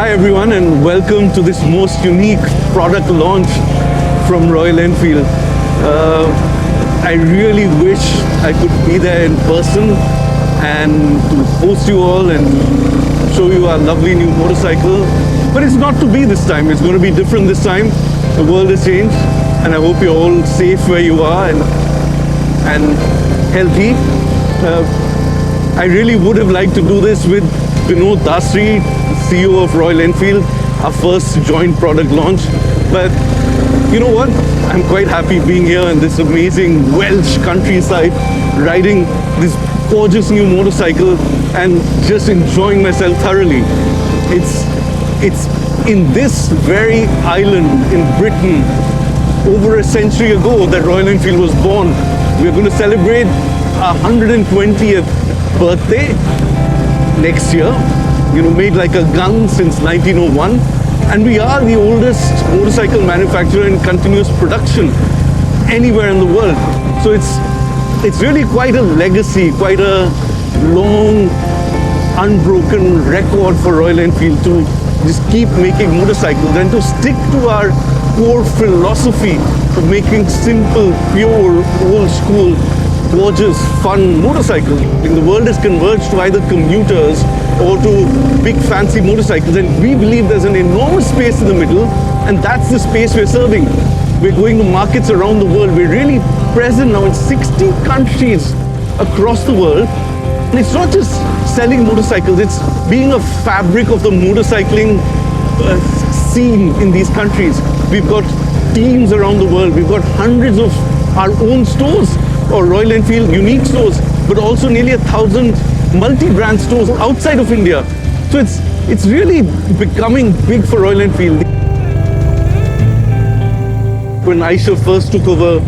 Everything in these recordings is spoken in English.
Hi everyone and welcome to this most unique product launch from Royal Enfield. I really wish I could be there in person and to host you all and show you our lovely new motorcycle. But it's not to be this time. It's going to be different this time. The world has changed and I hope you're all safe where you are and healthy. I really would have liked to do this with Vinod Dasri, CEO of Royal Enfield, our first joint product launch. But you know what? I'm quite happy being here in this amazing Welsh countryside, riding this gorgeous new motorcycle and just enjoying myself thoroughly. It's in this very island in Britain over a century ago that Royal Enfield was born. We're going to celebrate our 120th birthday next year. Made like a gun since 1901. And we are the oldest motorcycle manufacturer in continuous production anywhere in the world. So it's really quite a legacy, quite a long, unbroken record for Royal Enfield to just keep making motorcycles and to stick to our core philosophy of making simple, pure, old school, gorgeous, fun motorcycles. The world has converged to either commuters or to big fancy motorcycles, and we believe there's an enormous space in the middle, and that's the space we're serving. We're going to markets around the world. We're really present now in 60 countries across the world. And it's not just selling motorcycles, it's being a fabric of the motorcycling scene in these countries. We've got teams around the world. We've got hundreds of our own stores or Royal Enfield unique stores, but also nearly 1,000 multi-brand stores outside of India. So it's really becoming big for Royal Enfield. When Aisha first took over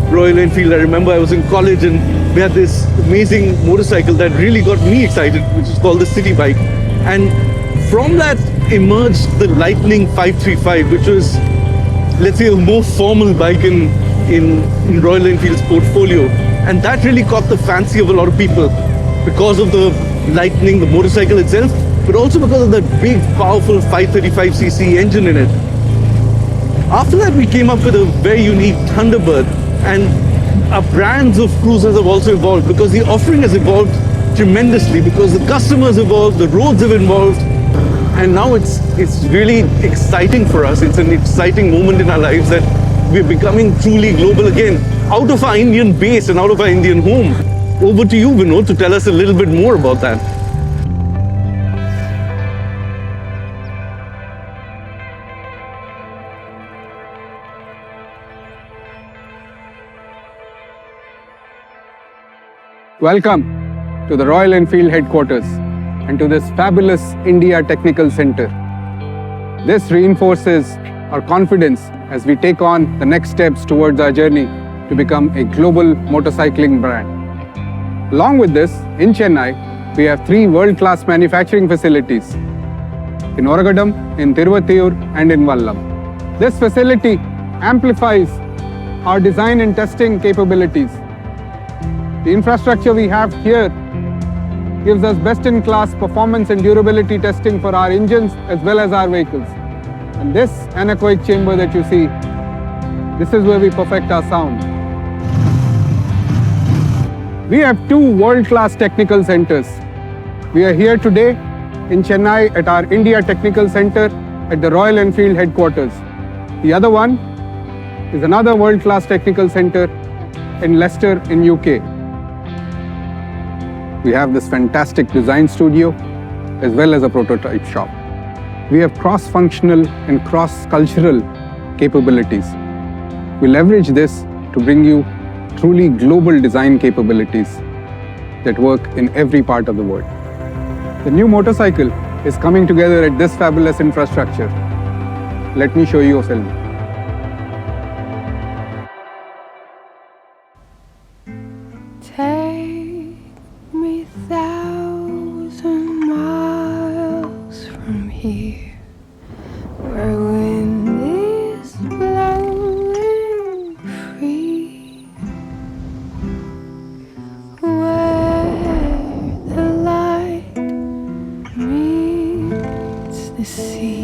Royal Enfield, I remember I was in college and we had this amazing motorcycle that really got me excited, which is called the City Bike. And from that emerged the Lightning 535, which was, let's say, a more formal bike in Royal Enfield's portfolio. And that really caught the fancy of a lot of people because of the Lightning, the motorcycle itself, but also because of that big, powerful 535cc engine in it. After that, we came up with a very unique Thunderbird, and our brands of cruisers have also evolved because the offering has evolved tremendously, because the customers evolved, the roads have evolved, and now it's really exciting for us. It's an exciting moment in our lives that we're becoming truly global again, out of our Indian base and out of our Indian home. Over to you, Vinod, to tell us a little bit more about that. Welcome to the Royal Enfield headquarters and to this fabulous India Technical Center. This reinforces our confidence as we take on the next steps towards our journey to become a global motorcycling brand. Along with this, in Chennai, we have 3 world-class manufacturing facilities in Oragadam, in Tiruvallur, and in Vallam. This facility amplifies our design and testing capabilities. The infrastructure we have here gives us best-in-class performance and durability testing for our engines as well as our vehicles. And this anechoic chamber that you see, this is where we perfect our sound. We have 2 world-class technical centers. We are here today in Chennai at our India Technical Center at the Royal Enfield headquarters. The other one is another world-class technical center in Leicester in UK. We have this fantastic design studio as well as a prototype shop. We have cross-functional and cross-cultural capabilities. We leverage this to bring you truly global design capabilities that work in every part of the world. The new motorcycle is coming together at this fabulous infrastructure. Let me show you a film. Take me 1,000 miles from here, where wind is blowing free, where the light meets the sea.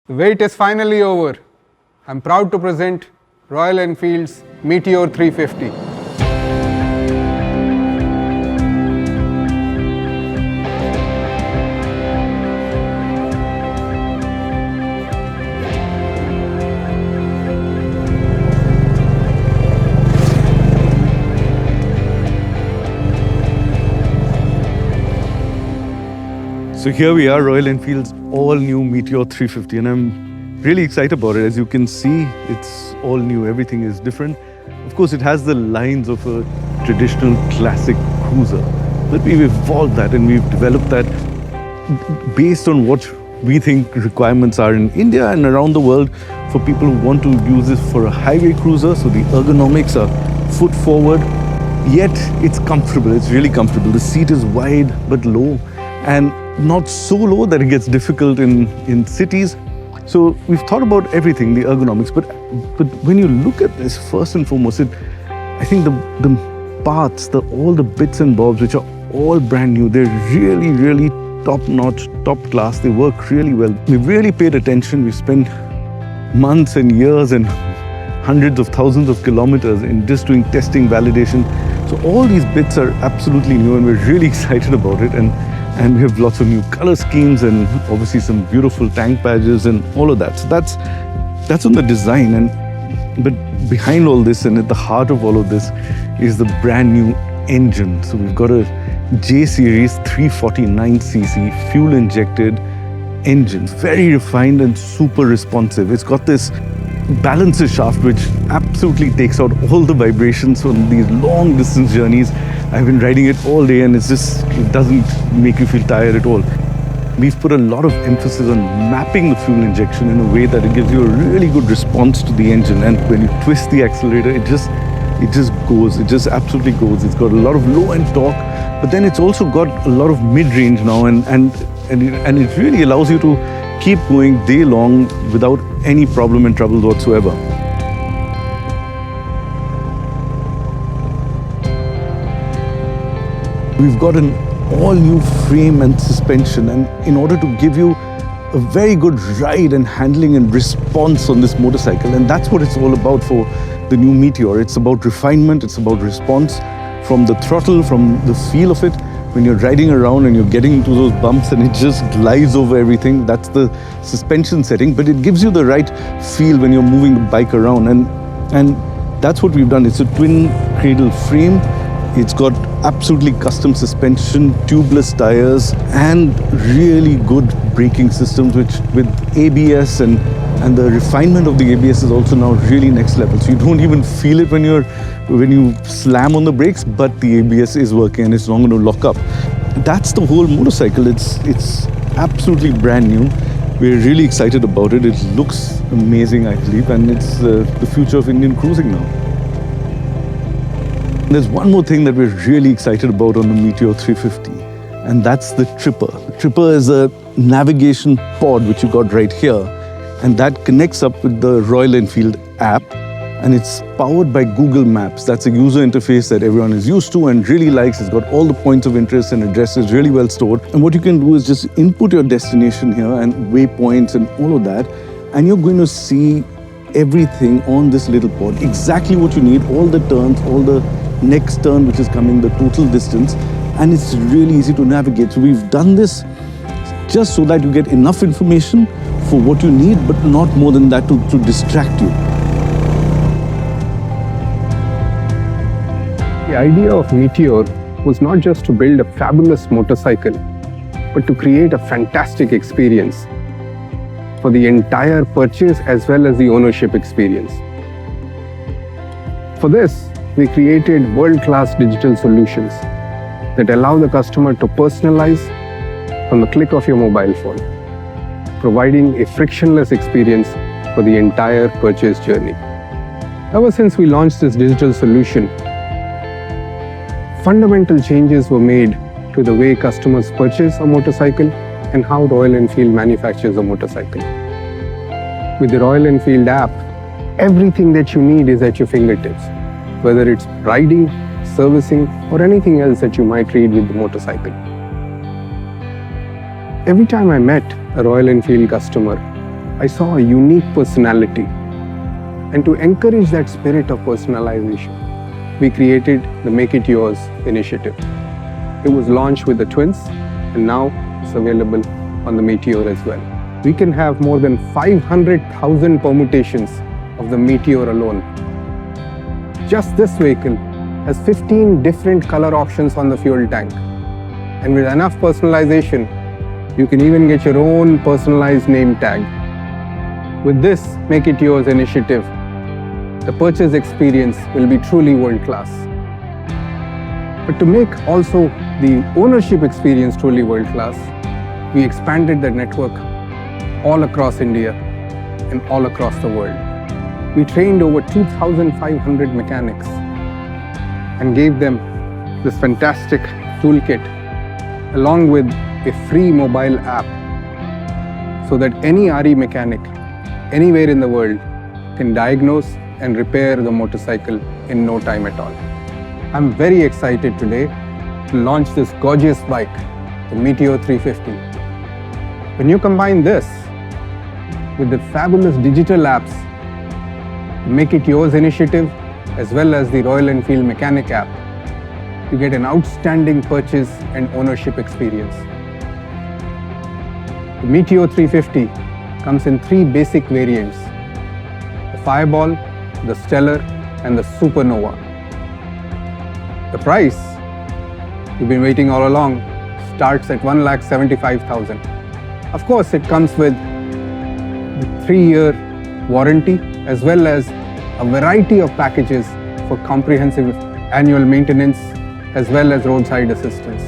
The wait is finally over. I'm proud to present Royal Enfield's Meteor 350. So here we are, Royal Enfield's all-new Meteor 350, and I'm really excited about it. As you can see, it's all new, everything is different. Of course, it has the lines of a traditional classic cruiser, but we've evolved that and we've developed that based on what we think requirements are in India and around the world for people who want to use this for a highway cruiser. So the ergonomics are foot forward, yet it's comfortable, it's really comfortable. The seat is wide but low, and not so low that it gets difficult in cities. So we've thought about everything, the ergonomics, but when you look at this, first and foremost, I think the parts, all the bits and bobs, which are all brand new, they're really, really top-notch, top class. They work really well. We've really paid attention. We've spent months and years and hundreds of thousands of kilometers in just doing testing, validation. So all these bits are absolutely new, and we're really excited about it. And we have lots of new color schemes and obviously some beautiful tank badges and all of that. So that's on the design. But behind all this and at the heart of all of this is the brand new engine. So we've got a J Series 349cc fuel injected engine, very refined and super responsive. It's got this balancer shaft which absolutely takes out all the vibrations on these long distance journeys. I've been riding it all day and it doesn't make you feel tired at all. We've put a lot of emphasis on mapping the fuel injection in a way that it gives you a really good response to the engine, and when you twist the accelerator, it just goes, it just absolutely goes. It's got a lot of low end torque, but then it's also got a lot of mid-range now, and it really allows you to keep going day long without any problem and trouble whatsoever. We've got an all-new frame and suspension, and in order to give you a very good ride and handling and response on this motorcycle, and that's what it's all about for the new Meteor. It's about refinement, it's about response from the throttle, from the feel of it. When you're riding around and you're getting into those bumps and it just glides over everything, that's the suspension setting, but it gives you the right feel when you're moving the bike around, and that's what we've done. It's a twin cradle frame. It's got absolutely custom suspension, tubeless tires, and really good braking systems, which with ABS and the refinement of the ABS is also now really next level. So you don't even feel it when you slam on the brakes, but the ABS is working and it's not going to lock up. That's the whole motorcycle. It's absolutely brand new. We're really excited about it. It looks amazing, I believe, and it's the future of Indian cruising now. There's one more thing that we're really excited about on the Meteor 350, and that's the Tripper. The Tripper is a navigation pod which you got right here, and that connects up with the Royal Enfield app, and it's powered by Google Maps. That's a user interface that everyone is used to and really likes. It's got all the points of interest and addresses really well stored. And what you can do is just input your destination here and waypoints and all of that, and you're going to see everything on this little pod, exactly what you need, all the turns, all the next turn which is coming, the total distance, and it's really easy to navigate. So we've done this just so that you get enough information for what you need, but not more than that to distract you. The idea of Meteor was not just to build a fabulous motorcycle, but to create a fantastic experience for the entire purchase as well as the ownership experience. For this, we created world-class digital solutions that allow the customer to personalize from the click of your mobile phone, providing a frictionless experience for the entire purchase journey. Ever since we launched this digital solution, fundamental changes were made to the way customers purchase a motorcycle and how Royal Enfield manufactures a motorcycle. With the Royal Enfield app, everything that you need is at your fingertips, whether it's riding, servicing, or anything else that you might need with the motorcycle. Every time I met a Royal Enfield customer, I saw a unique personality. And to encourage that spirit of personalization, we created the Make It Yours initiative. It was launched with the twins, and now it's available on the Meteor as well. We can have more than 500,000 permutations of the Meteor alone. Just this vehicle has 15 different color options on the fuel tank. And with enough personalization, you can even get your own personalized name tag. With this Make It Yours initiative, the purchase experience will be truly world-class. But to make also the ownership experience truly world-class, we expanded the network all across India and all across the world. We trained over 2,500 mechanics and gave them this fantastic toolkit along with a free mobile app so that any RE mechanic anywhere in the world can diagnose and repair the motorcycle in no time at all. I'm very excited today to launch this gorgeous bike, the Meteor 350. When you combine this with the fabulous digital apps, the Make It Yours initiative, as well as the Royal Enfield Mechanic app, you get an outstanding purchase and ownership experience. The Meteor 350 comes in 3 basic variants: the Fireball, the Stellar, and the Supernova. The price, you've been waiting all along, starts at 1,75,000. Of course, it comes with the 3-year warranty as well as a variety of packages for comprehensive annual maintenance as well as roadside assistance.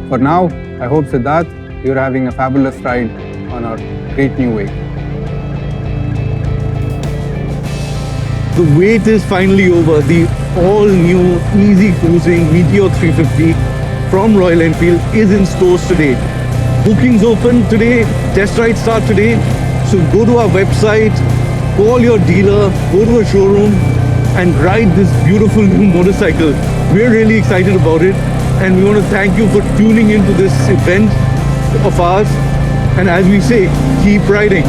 For now, I hope, Siddharth, you're having a fabulous ride on our great new vehicle. The wait is finally over. The all-new, easy-cruising Meteor 350 from Royal Enfield is in stores today. Bookings open today, test rides start today. So go to our website, call your dealer, go to a showroom and ride this beautiful new motorcycle. We're really excited about it, and we want to thank you for tuning into this event of ours. And as we say, keep riding.